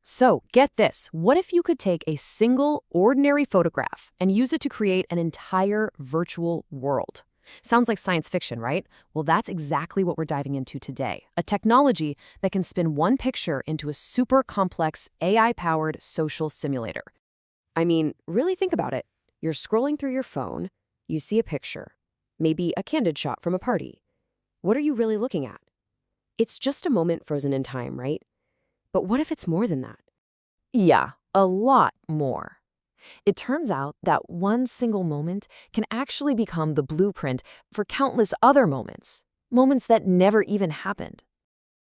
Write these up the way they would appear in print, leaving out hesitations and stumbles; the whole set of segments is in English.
So, get this. What if you could take a single, ordinary photograph and use it to create an entire virtual world? Sounds like science fiction, right? Well, that's exactly what we're diving into today. A technology that can spin one picture into a super complex AI-powered social simulator. I mean, really think about it. You're scrolling through your phone, you see a picture, maybe a candid shot from a party. What are you really looking at? It's just a moment frozen in time, right? But what if it's more than that? Yeah, a lot more. It turns out that one single moment can actually become the blueprint for countless other moments, moments that never even happened.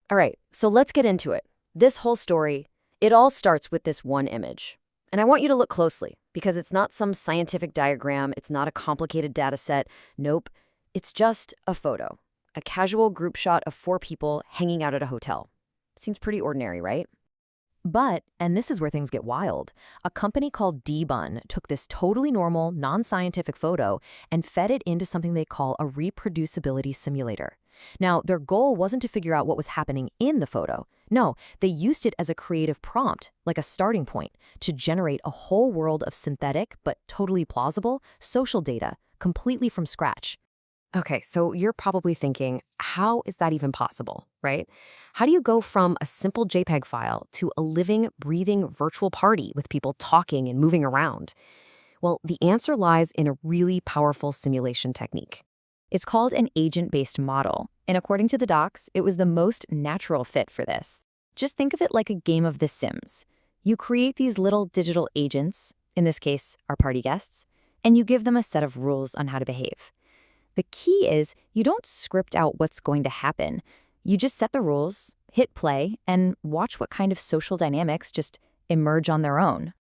All right, so let's get into it. This whole story, it all starts with this one image. And I want you to look closely, because it's not some scientific diagram, it's not a complicated data set. Nope, it's just a photo. A casual group shot of 4 people hanging out at a hotel. Seems pretty ordinary, right? But, and this is where things get wild, a company called DBbun took this totally normal, non-scientific photo and fed it into something they call a reproducibility simulator. Now, their goal wasn't to figure out what was happening in the photo. No, they used it as a creative prompt, like a starting point, to generate a whole world of synthetic but totally plausible social data, completely from scratch. Okay, so you're probably thinking, how is that even possible, right? How do you go from a simple JPEG file to a living, breathing virtual party with people talking and moving around? Well, the answer lies in a really powerful simulation technique. It's called an agent-based model, and according to the docs, it was the most natural fit for this. Just think of it like a game of The Sims. You create these little digital agents, in this case, our party guests, and you give them a set of rules on how to behave. The key is you don't script out what's going to happen. You just set the rules, hit play, and watch what kind of social dynamics just emerge on their own.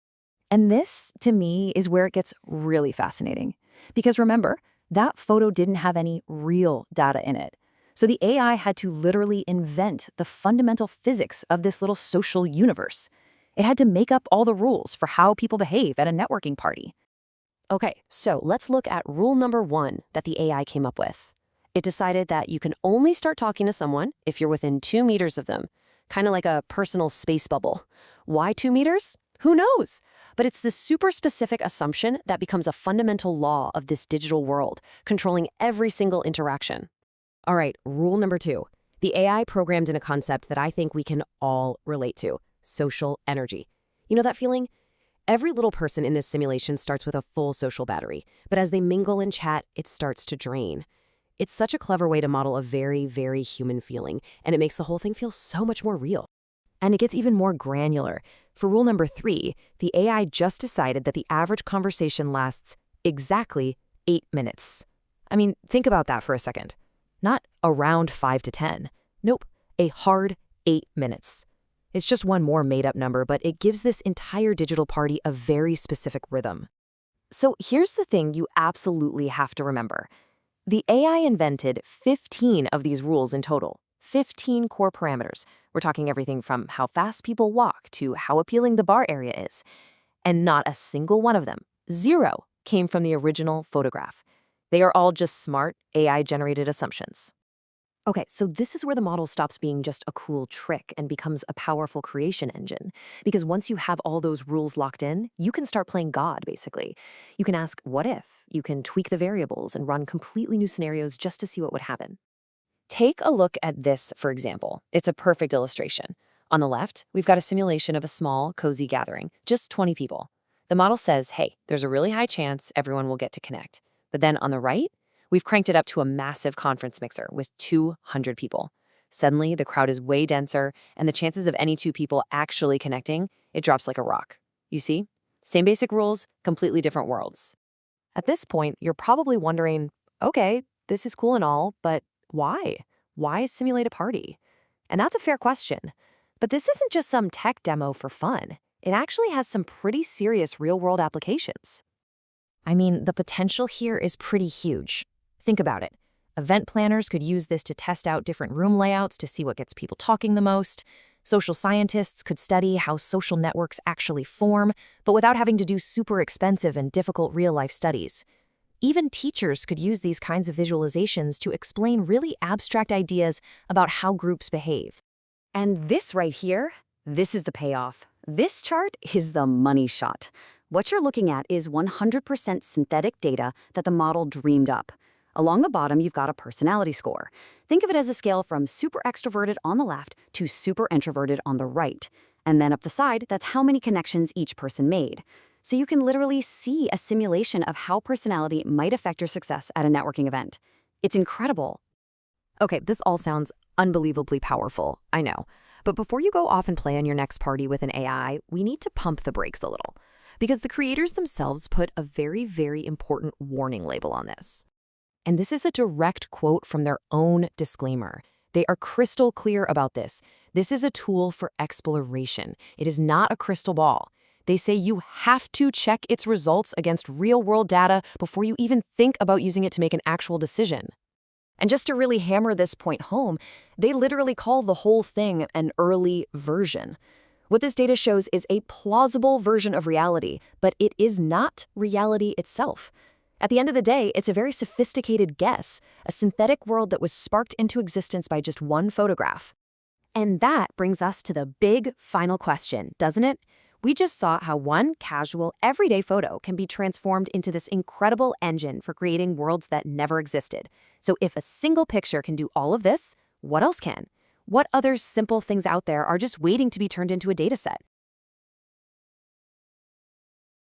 And this, to me, is where it gets really fascinating. Because remember, that photo didn't have any real data in it. So the AI had to literally invent the fundamental physics of this little social universe. It had to make up all the rules for how people behave at a networking party. Okay, so let's look at rule number 1 that the AI came up with. It decided that you can only start talking to someone if you're within 2 meters of them, kind of like a personal space bubble. Why 2 meters? Who knows? But it's this super specific assumption that becomes a fundamental law of this digital world, controlling every single interaction. All right, rule number 2. The AI programmed in a concept that I think we can all relate to: social energy. You know that feeling? Every little person in this simulation starts with a full social battery, but as they mingle and chat, it starts to drain. It's such a clever way to model a very, very human feeling, and it makes the whole thing feel so much more real. And it gets even more granular. For rule number 3, the AI just decided that the average conversation lasts exactly 8 minutes. I mean, think about that for a second. Not around 5 to 10. Nope, a hard 8 minutes. It's just one more made-up number, but it gives this entire digital party a very specific rhythm. So here's the thing you absolutely have to remember. The AI invented 15 of these rules in total, 15 core parameters. We're talking everything from how fast people walk to how appealing the bar area is. And not a single one of them, 0, came from the original photograph. They are all just smart, AI-generated assumptions. Okay, so this is where the model stops being just a cool trick and becomes a powerful creation engine. Because once you have all those rules locked in, you can start playing God, basically. You can ask, what if? You can tweak the variables and run completely new scenarios just to see what would happen. Take a look at this, for example. It's a perfect illustration. On the left, we've got a simulation of a small, cozy gathering, just 20 people. The model says, hey, there's a really high chance everyone will get to connect. But then on the right, we've cranked it up to a massive conference mixer with 200 people. Suddenly, the crowd is way denser, and the chances of any 2 people actually connecting, it drops like a rock. You see? Same basic rules, completely different worlds. At this point, you're probably wondering, okay, this is cool and all, but why? Why simulate a party? And that's a fair question. But this isn't just some tech demo for fun. It actually has some pretty serious real-world applications. I mean, the potential here is pretty huge. Think about it. Event planners could use this to test out different room layouts to see what gets people talking the most. Social scientists could study how social networks actually form, but without having to do super expensive and difficult real-life studies. Even teachers could use these kinds of visualizations to explain really abstract ideas about how groups behave. And this right here, this is the payoff. This chart is the money shot. What you're looking at is 100% synthetic data that the model dreamed up. Along the bottom, you've got a personality score. Think of it as a scale from super extroverted on the left to super introverted on the right. And then up the side, that's how many connections each person made. So you can literally see a simulation of how personality might affect your success at a networking event. It's incredible. Okay, this all sounds unbelievably powerful, I know. But before you go off and play on your next party with an AI, we need to pump the brakes a little. Because the creators themselves put a very, very important warning label on this. And this is a direct quote from their own disclaimer. They are crystal clear about this. This is a tool for exploration. It is not a crystal ball. They say you have to check its results against real-world data before you even think about using it to make an actual decision. And just to really hammer this point home, they literally call the whole thing an early version. What this data shows is a plausible version of reality, but it is not reality itself. At the end of the day, it's a very sophisticated guess, a synthetic world that was sparked into existence by just one photograph. And that brings us to the big final question, doesn't it? We just saw how one casual, everyday photo can be transformed into this incredible engine for creating worlds that never existed. So if a single picture can do all of this, what else can? What other simple things out there are just waiting to be turned into a dataset?